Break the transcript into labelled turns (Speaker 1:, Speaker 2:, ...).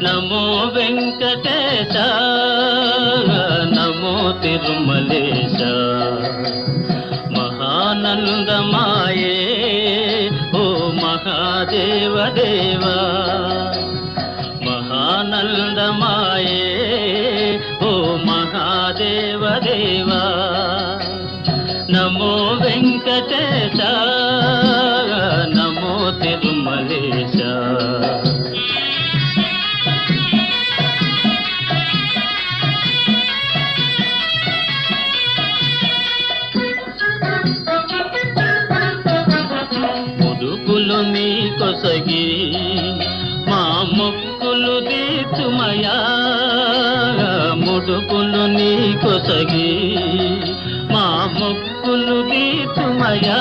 Speaker 1: నమో వెంకటేశ నమో తిరుమలేశ మహానందమాయే ఓ మహాదేవ దేవా మహానందమాయే ఓ మహాదేవ దేవా నమో వెంకటేశ నమో తిరుమలేశ ముడుపులు నీ కొసగి మా మొక్కులు తీర్చుమయా ముడుపులు నీ కొసగి మా మొక్కులు తీర్చుమయా